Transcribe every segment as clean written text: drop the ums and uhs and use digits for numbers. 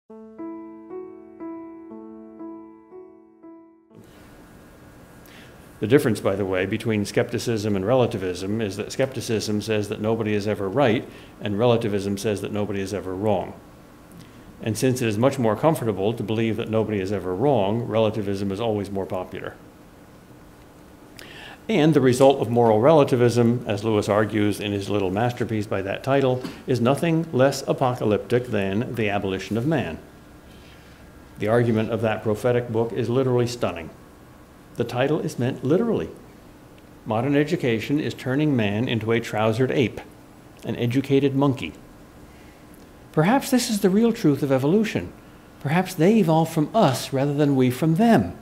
The difference, by the way, between skepticism and relativism is that skepticism says that nobody is ever right, and relativism says that nobody is ever wrong. And since it is much more comfortable to believe that nobody is ever wrong, relativism is always more popular. And the result of moral relativism, as Lewis argues in his little masterpiece by that title, is nothing less apocalyptic than the abolition of man. The argument of that prophetic book is literally stunning. The title is meant literally. Modern education is turning man into a trousered ape, an educated monkey. Perhaps this is the real truth of evolution. Perhaps they evolved from us rather than we from them.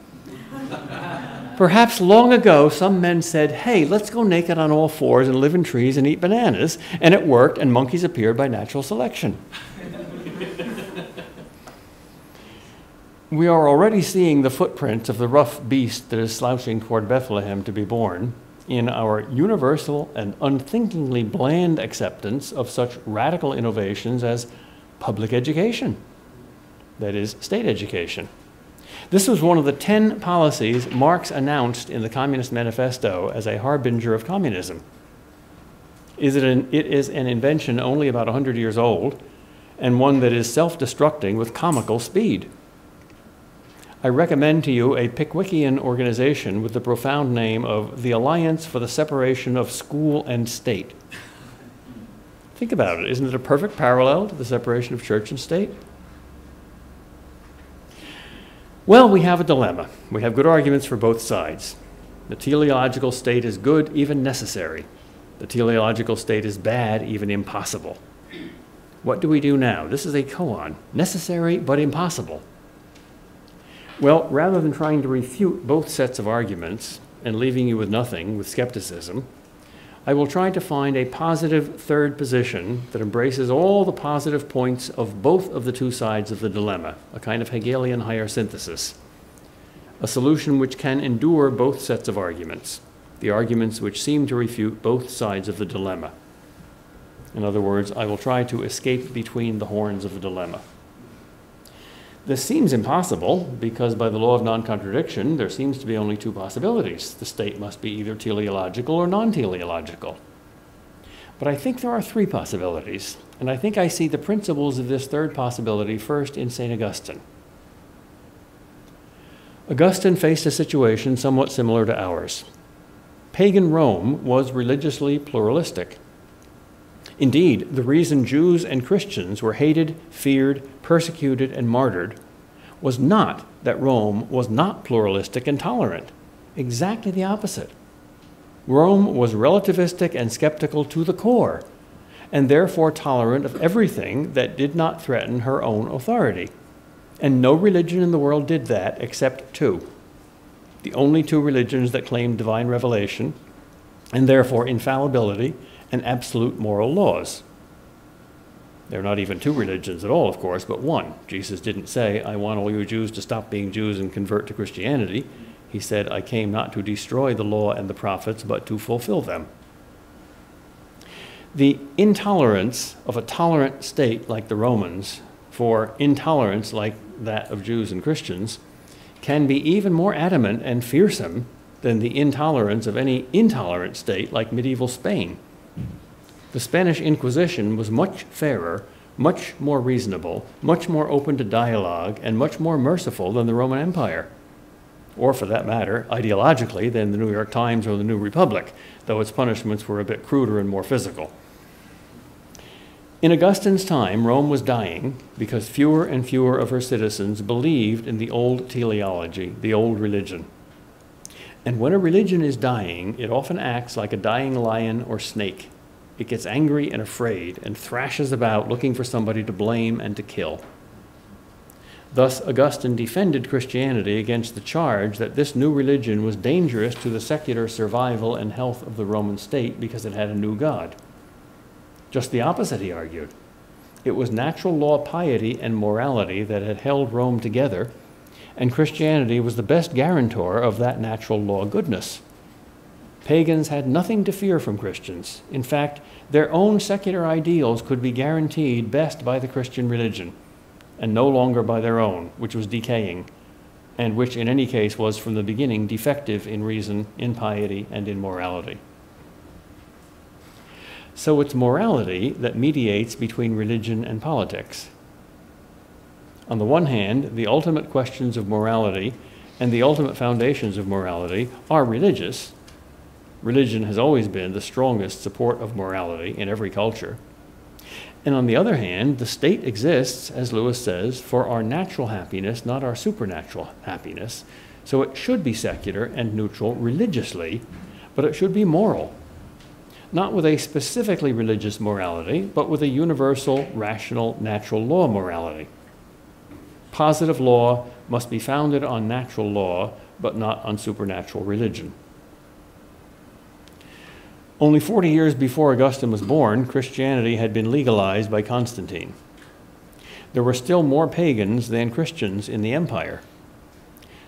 Perhaps long ago some men said, hey, let's go naked on all fours and live in trees and eat bananas, and it worked, and monkeys appeared by natural selection. We are already seeing the footprints of the rough beast that is slouching toward Bethlehem to be born in our universal and unthinkingly bland acceptance of such radical innovations as public education, that is, state education. This was one of the 10 policies Marx announced in the Communist Manifesto as a harbinger of communism. It is an invention only about 100 years old, and one that is self-destructing with comical speed. I recommend to you a Pickwickian organization with the profound name of the Alliance for the Separation of School and State. Think about it. Isn't it a perfect parallel to the separation of church and state? Well, we have a dilemma. We have good arguments for both sides. The teleological state is good, even necessary. The teleological state is bad, even impossible. What do we do now? This is a koan. Necessary, but impossible. Well, rather than trying to refute both sets of arguments and leaving you with nothing, with skepticism, I will try to find a positive third position that embraces all the positive points of both of the two sides of the dilemma, a kind of Hegelian higher synthesis, a solution which can endure both sets of arguments, the arguments which seem to refute both sides of the dilemma. In other words, I will try to escape between the horns of the dilemma. This seems impossible because by the law of non-contradiction, there seems to be only two possibilities. The state must be either teleological or non-teleological. But I think there are three possibilities, and I think I see the principles of this third possibility first in St. Augustine. Augustine faced a situation somewhat similar to ours. Pagan Rome was religiously pluralistic. Indeed, the reason Jews and Christians were hated, feared, persecuted, and martyred was not that Rome was not pluralistic and tolerant. Exactly the opposite. Rome was relativistic and skeptical to the core, and therefore tolerant of everything that did not threaten her own authority. And no religion in the world did that except two. The only two religions that claimed divine revelation, and therefore infallibility, and absolute moral laws. There are not even two religions at all, of course, but one. Jesus didn't say, I want all you Jews to stop being Jews and convert to Christianity. He said, I came not to destroy the law and the prophets, but to fulfill them. The intolerance of a tolerant state like the Romans for intolerance like that of Jews and Christians can be even more adamant and fearsome than the intolerance of any intolerant state like medieval Spain. The Spanish Inquisition was much fairer, much more reasonable, much more open to dialogue, and much more merciful than the Roman Empire. Or, for that matter, ideologically, than the New York Times or the New Republic, though its punishments were a bit cruder and more physical. In Augustine's time, Rome was dying because fewer and fewer of her citizens believed in the old teleology, the old religion. And when a religion is dying, it often acts like a dying lion or snake. It gets angry and afraid and thrashes about looking for somebody to blame and to kill. Thus, Augustine defended Christianity against the charge that this new religion was dangerous to the secular survival and health of the Roman state because it had a new god. Just the opposite, he argued. It was natural law piety and morality that had held Rome together, and Christianity was the best guarantor of that natural law goodness. Pagans had nothing to fear from Christians. In fact, their own secular ideals could be guaranteed best by the Christian religion, and no longer by their own, which was decaying, and which in any case was from the beginning defective in reason, in piety, and in morality. So it's morality that mediates between religion and politics. On the one hand, the ultimate questions of morality and the ultimate foundations of morality are religious. Religion has always been the strongest support of morality in every culture. And on the other hand, the state exists, as Lewis says, for our natural happiness, not our supernatural happiness. So it should be secular and neutral religiously, but it should be moral. Not with a specifically religious morality, but with a universal, rational, natural law morality. Positive law must be founded on natural law, but not on supernatural religion. Only 40 years before Augustine was born, Christianity had been legalized by Constantine. There were still more pagans than Christians in the empire.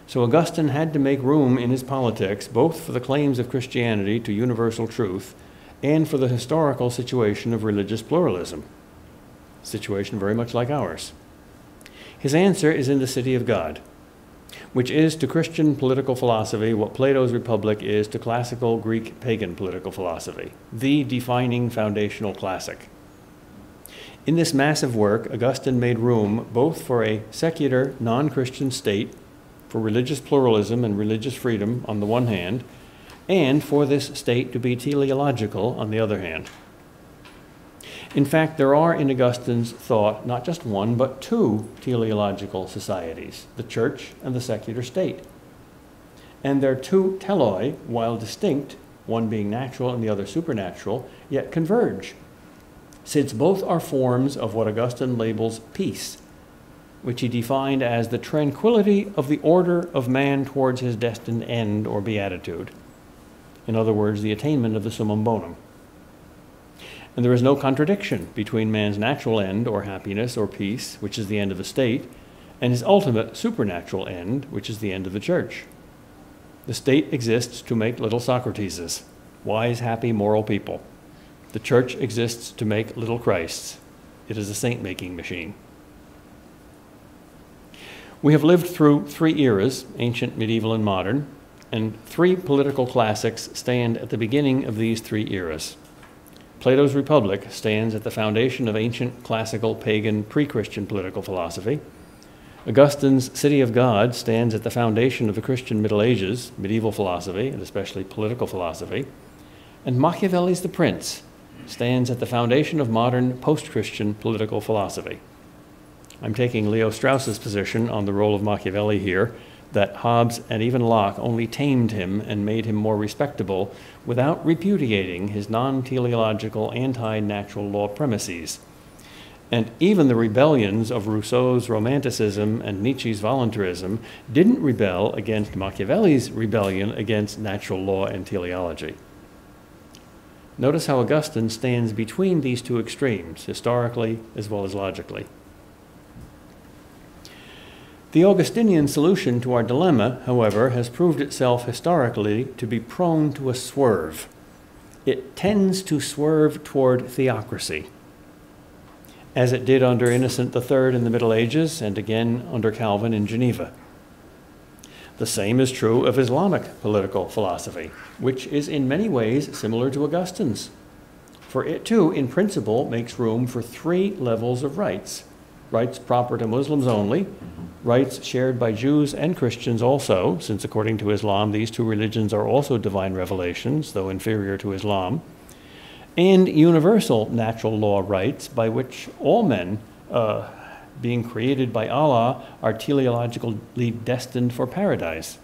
So Augustine had to make room in his politics both for the claims of Christianity to universal truth and for the historical situation of religious pluralism, a situation very much like ours. His answer is in the City of God, which is to Christian political philosophy what Plato's Republic is to classical Greek pagan political philosophy, the defining foundational classic. In this massive work, Augustine made room both for a secular, non-Christian state, for religious pluralism and religious freedom on the one hand, and for this state to be teleological on the other hand. In fact, there are in Augustine's thought not just one, but two teleological societies, the church and the secular state. And their two teloi, while distinct, one being natural and the other supernatural, yet converge, since both are forms of what Augustine labels peace, which he defined as the tranquility of the order of man towards his destined end or beatitude. In other words, the attainment of the summum bonum. And there is no contradiction between man's natural end, or happiness, or peace, which is the end of the state, and his ultimate supernatural end, which is the end of the church. The state exists to make little Socrateses, wise, happy, moral people. The church exists to make little Christs. It is a saint-making machine. We have lived through three eras, ancient, medieval, and modern, and three political classics stand at the beginning of these three eras. Plato's Republic stands at the foundation of ancient, classical, pagan, pre-Christian political philosophy. Augustine's City of God stands at the foundation of the Christian Middle Ages, medieval philosophy, and especially political philosophy. And Machiavelli's The Prince stands at the foundation of modern, post-Christian political philosophy. I'm taking Leo Strauss's position on the role of Machiavelli here, that Hobbes and even Locke only tamed him and made him more respectable without repudiating his non-teleological, anti-natural law premises. And even the rebellions of Rousseau's Romanticism and Nietzsche's voluntarism didn't rebel against Machiavelli's rebellion against natural law and teleology. Notice how Augustine stands between these two extremes, historically as well as logically. The Augustinian solution to our dilemma, however, has proved itself historically to be prone to a swerve. It tends to swerve toward theocracy, as it did under Innocent III in the Middle Ages and again under Calvin in Geneva. The same is true of Islamic political philosophy, which is in many ways similar to Augustine's. For it too, in principle, makes room for three levels of rights: rights proper to Muslims only, rights shared by Jews and Christians also, since according to Islam, these two religions are also divine revelations, though inferior to Islam, and universal natural law rights by which all men, being created by Allah, are teleologically destined for paradise.